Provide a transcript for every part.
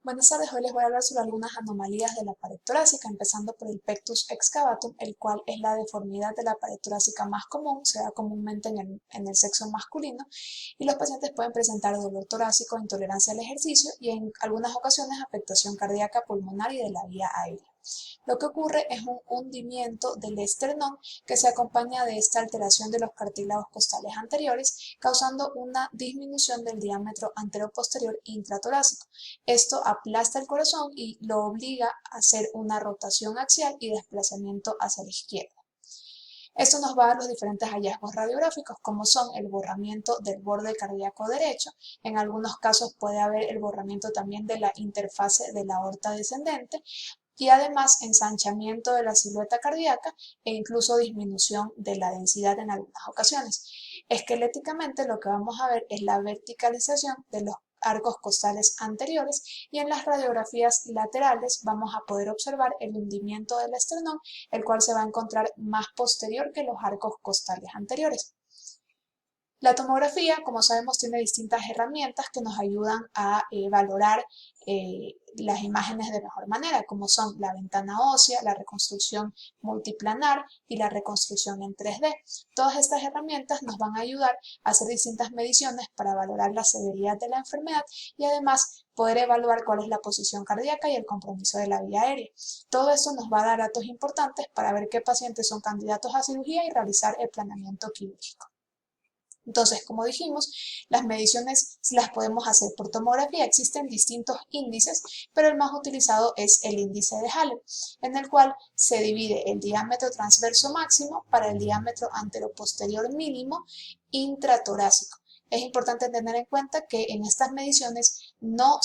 Buenas tardes, hoy les voy a hablar sobre algunas anomalías de la pared torácica, empezando por el pectus excavatum, el cual es la deformidad de la pared torácica más común, se da comúnmente en el sexo masculino, y los pacientes pueden presentar dolor torácico, intolerancia al ejercicio y en algunas ocasiones afectación cardíaca, pulmonar y de la vía aérea. Lo que ocurre es un hundimiento del esternón que se acompaña de esta alteración de los cartílagos costales anteriores, causando una disminución del diámetro anteroposterior intratorácico. Esto aplasta el corazón y lo obliga a hacer una rotación axial y desplazamiento hacia la izquierda. Esto nos va a dar los diferentes hallazgos radiográficos, como son el borramiento del borde cardíaco derecho. En algunos casos puede haber el borramiento también de la interfase de la aorta descendente y además ensanchamiento de la silueta cardíaca e incluso disminución de la densidad en algunas ocasiones. Esqueléticamente lo que vamos a ver es la verticalización de los arcos costales anteriores y en las radiografías laterales vamos a poder observar el hundimiento del esternón, el cual se va a encontrar más posterior que los arcos costales anteriores. La tomografía, como sabemos, tiene distintas herramientas que nos ayudan a valorar las imágenes de mejor manera, como son la ventana ósea, la reconstrucción multiplanar y la reconstrucción en 3D. Todas estas herramientas nos van a ayudar a hacer distintas mediciones para valorar la severidad de la enfermedad y además poder evaluar cuál es la posición cardíaca y el compromiso de la vía aérea. Todo esto nos va a dar datos importantes para ver qué pacientes son candidatos a cirugía y realizar el planeamiento quirúrgico. Entonces, como dijimos, las mediciones las podemos hacer por tomografía. Existen distintos índices, pero el más utilizado es el índice de Hale, en el cual se divide el diámetro transverso máximo para el diámetro anteroposterior mínimo intratorácico. Es importante tener en cuenta que en estas mediciones no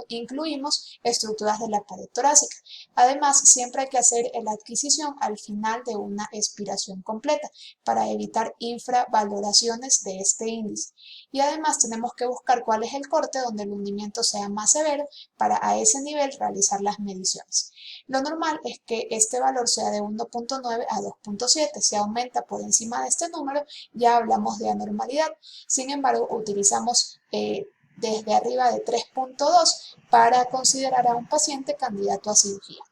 incluimos estructuras de la pared torácica. Además, siempre hay que hacer la adquisición al final de una expiración completa para evitar infravaloraciones de este índice. Y además tenemos que buscar cuál es el corte donde el hundimiento sea más severo para a ese nivel realizar las mediciones. Lo normal es que este valor sea de 1.9 a 2.7. Si aumenta por encima de este número, ya hablamos de anormalidad. Sin embargo, utilizamos desde arriba de 3.2 para considerar a un paciente candidato a cirugía.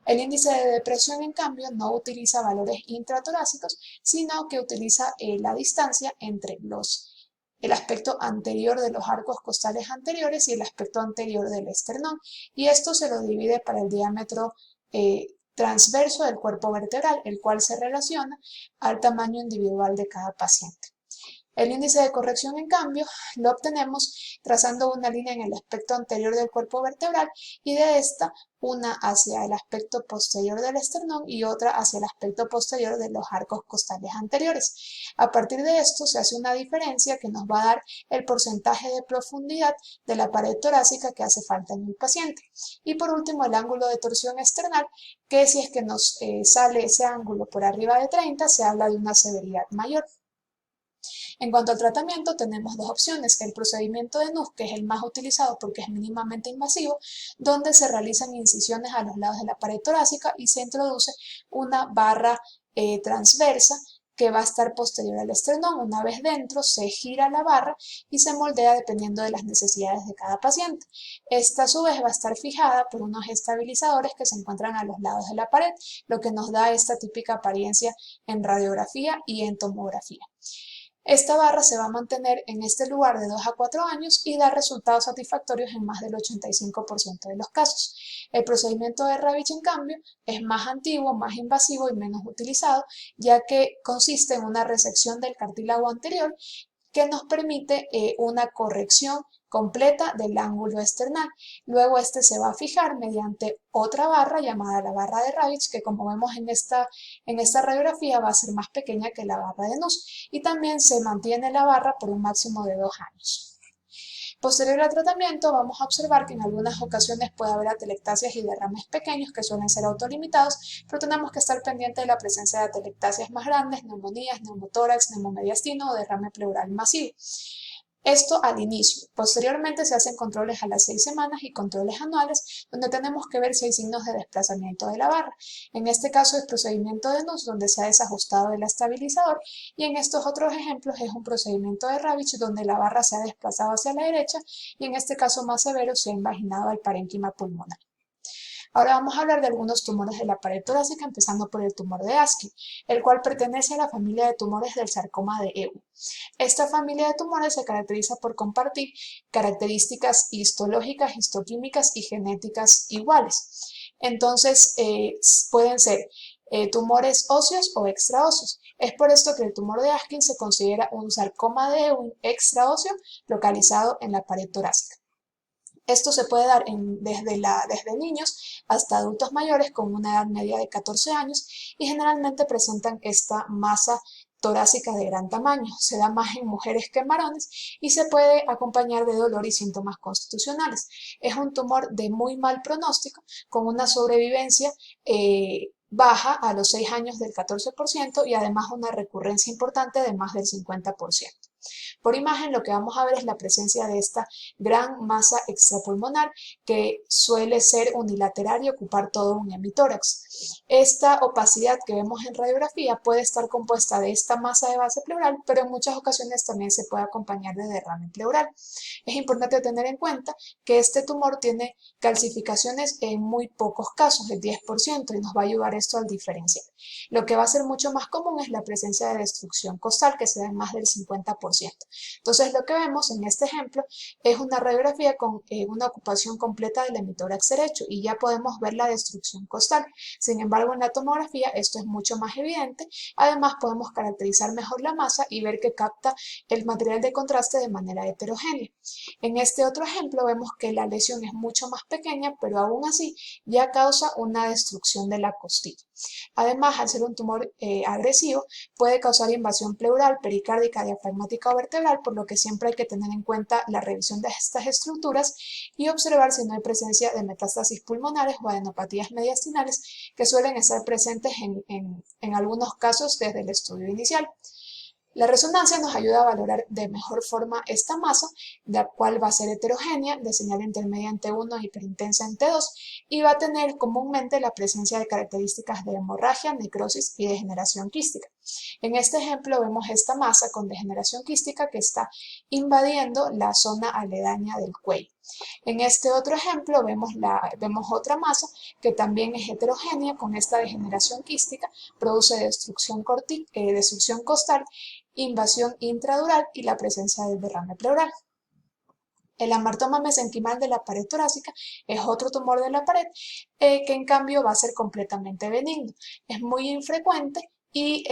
El índice de depresión, en cambio, no utiliza valores intratorácicos, sino que utiliza la distancia entre el aspecto anterior de los arcos costales anteriores y el aspecto anterior del esternón, y esto se lo divide para el diámetro transverso del cuerpo vertebral, el cual se relaciona al tamaño individual de cada paciente. El índice de corrección, en cambio, lo obtenemos trazando una línea en el aspecto anterior del cuerpo vertebral y de esta una hacia el aspecto posterior del esternón y otra hacia el aspecto posterior de los arcos costales anteriores. A partir de esto se hace una diferencia que nos va a dar el porcentaje de profundidad de la pared torácica que hace falta en el paciente. Y por último, el ángulo de torsión external, que si es que nos sale ese ángulo por arriba de 30, se habla de una severidad mayor. En cuanto al tratamiento, tenemos dos opciones: el procedimiento de NUS, que es el más utilizado porque es mínimamente invasivo, donde se realizan incisiones a los lados de la pared torácica y se introduce una barra transversa que va a estar posterior al esternón. Una vez dentro, se gira la barra y se moldea dependiendo de las necesidades de cada paciente. Esta a su vez va a estar fijada por unos estabilizadores que se encuentran a los lados de la pared, lo que nos da esta típica apariencia en radiografía y en tomografía. Esta barra se va a mantener en este lugar de 2 a 4 años y da resultados satisfactorios en más del 85% de los casos. El procedimiento de Ravitch, en cambio, es más antiguo, más invasivo y menos utilizado, ya que consiste en una resección del cartílago anterior que nos permite una corrección completa del ángulo esternal. Luego este se va a fijar mediante otra barra llamada la barra de Ravitch, que como vemos en esta radiografía va a ser más pequeña que la barra de Nuss, y también se mantiene la barra por un máximo de 2 años. Posterior al tratamiento, vamos a observar que en algunas ocasiones puede haber atelectasias y derrames pequeños que suelen ser autolimitados, pero tenemos que estar pendientes de la presencia de atelectasias más grandes, neumonías, neumotórax, neumomediastino o derrame pleural masivo. Esto al inicio. Posteriormente se hacen controles a las 6 semanas y controles anuales donde tenemos que ver si hay signos de desplazamiento de la barra. En este caso es procedimiento de Nuss donde se ha desajustado el estabilizador y en estos otros ejemplos es un procedimiento de Ravitch donde la barra se ha desplazado hacia la derecha y en este caso más severo se ha invaginado al parénquima pulmonar. Ahora vamos a hablar de algunos tumores de la pared torácica, empezando por el tumor de Askey, el cual pertenece a la familia de tumores del sarcoma de Ewing. Esta familia de tumores se caracteriza por compartir características histológicas, histoquímicas y genéticas iguales. Entonces, pueden ser tumores óseos o extraóseos. Es por esto que el tumor de Askey se considera un sarcoma de Ewing extraóseo localizado en la pared torácica. Esto se puede dar desde niños hasta adultos mayores con una edad media de 14 años y generalmente presentan esta masa torácica de gran tamaño. Se da más en mujeres que en varones y se puede acompañar de dolor y síntomas constitucionales. Es un tumor de muy mal pronóstico con una sobrevivencia baja a los 6 años del 14% y además una recurrencia importante de más del 50%. Por imagen lo que vamos a ver es la presencia de esta gran masa extrapulmonar que suele ser unilateral y ocupar todo un hemitórax. Esta opacidad que vemos en radiografía puede estar compuesta de esta masa de base pleural, pero en muchas ocasiones también se puede acompañar de derrame pleural. Es importante tener en cuenta que este tumor tiene calcificaciones en muy pocos casos, el 10%, y nos va a ayudar esto al diferenciar. Lo que va a ser mucho más común es la presencia de destrucción costal, que se da en más del 50%. Entonces, lo que vemos en este ejemplo es una radiografía con una ocupación completa del hemitórax derecho y ya podemos ver la destrucción costal. Sin embargo, en la tomografía esto es mucho más evidente. Además, podemos caracterizar mejor la masa y ver que capta el material de contraste de manera heterogénea. En este otro ejemplo vemos que la lesión es mucho más pequeña, pero aún así ya causa una destrucción de la costilla. Además, al ser un tumor agresivo, puede causar invasión pleural, pericárdica, diafragmática o vertebral, por lo que siempre hay que tener en cuenta la revisión de estas estructuras y observar si no hay presencia de metástasis pulmonares o adenopatías mediastinales que suelen estar presentes en algunos casos desde el estudio inicial. La resonancia nos ayuda a valorar de mejor forma esta masa, la cual va a ser heterogénea, de señal intermedia en T1 y hiperintensa en T2, y va a tener comúnmente la presencia de características de hemorragia, necrosis y degeneración quística. En este ejemplo vemos esta masa con degeneración quística que está invadiendo la zona aledaña del cuello. En este otro ejemplo vemos otra masa que también es heterogénea con esta degeneración quística, produce destrucción costal, invasión intradural y la presencia del derrame pleural. El amartoma mesenquimal de la pared torácica es otro tumor de la pared que en cambio va a ser completamente benigno. Es muy infrecuente y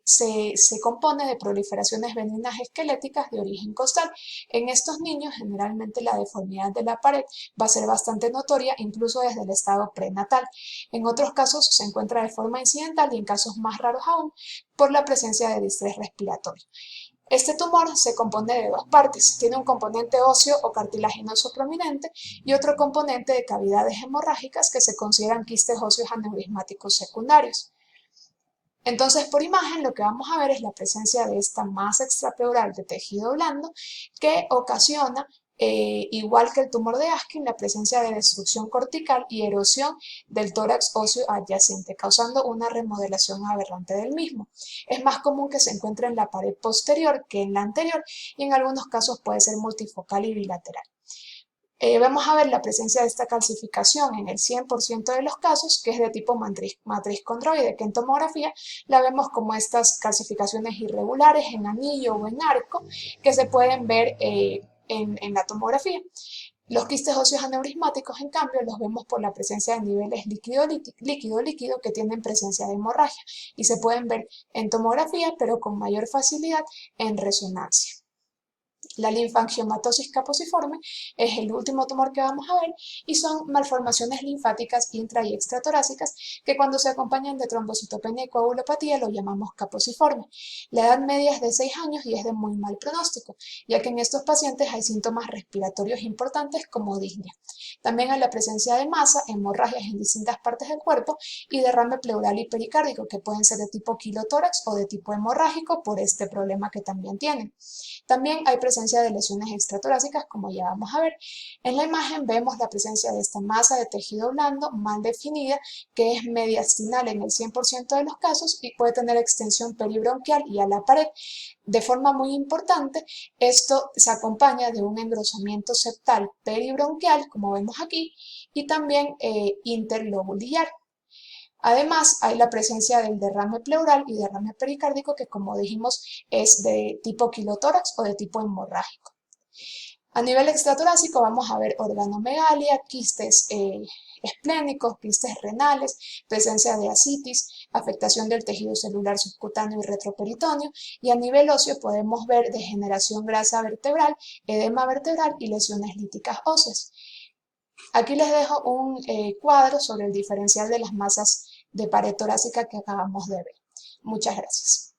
se compone de proliferaciones benignas esqueléticas de origen costal. En estos niños generalmente la deformidad de la pared va a ser bastante notoria incluso desde el estado prenatal. En otros casos se encuentra de forma incidental y en casos más raros aún por la presencia de distrés respiratorio. Este tumor se compone de dos partes, tiene un componente óseo o cartilaginoso prominente y otro componente de cavidades hemorrágicas que se consideran quistes óseos aneurismáticos secundarios. Entonces, por imagen, lo que vamos a ver es la presencia de esta masa extrapleural de tejido blando que ocasiona, igual que el tumor de Askey, la presencia de destrucción cortical y erosión del tórax óseo adyacente, causando una remodelación aberrante del mismo. Es más común que se encuentre en la pared posterior que en la anterior y en algunos casos puede ser multifocal y bilateral. Vamos a ver la presencia de esta calcificación en el 100% de los casos, que es de tipo matriz condroide, que en tomografía la vemos como estas calcificaciones irregulares en anillo o en arco, que se pueden ver en la tomografía. Los quistes óseos aneurismáticos, en cambio, los vemos por la presencia de niveles líquido-líquido que tienen presencia de hemorragia y se pueden ver en tomografía, pero con mayor facilidad en resonancia. La linfangiomatosis caposiforme es el último tumor que vamos a ver y son malformaciones linfáticas intra y extratorácicas que cuando se acompañan de trombocitopenia y coagulopatía lo llamamos caposiforme. La edad media es de 6 años y es de muy mal pronóstico, ya que en estos pacientes hay síntomas respiratorios importantes como disnea. También hay la presencia de masa, hemorragias en distintas partes del cuerpo y derrame pleural y pericárdico que pueden ser de tipo quilotórax o de tipo hemorrágico por este problema que también tienen. También hay presencia presencia de lesiones extratorácicas, como ya vamos a ver. En la imagen vemos la presencia de esta masa de tejido blando mal definida, que es mediastinal en el 100% de los casos y puede tener extensión peribronquial y a la pared. De forma muy importante, esto se acompaña de un engrosamiento septal peribronquial, como vemos aquí, y también interlobular. Además, hay la presencia del derrame pleural y derrame pericárdico, que como dijimos es de tipo quilotórax o de tipo hemorrágico. A nivel extratorácico vamos a ver organomegalia, quistes esplénicos, quistes renales, presencia de ascitis, afectación del tejido celular subcutáneo y retroperitoneo, y a nivel óseo podemos ver degeneración grasa vertebral, edema vertebral y lesiones líticas óseas. Aquí les dejo un cuadro sobre el diferencial de las masas de pared torácica que acabamos de ver. Muchas gracias.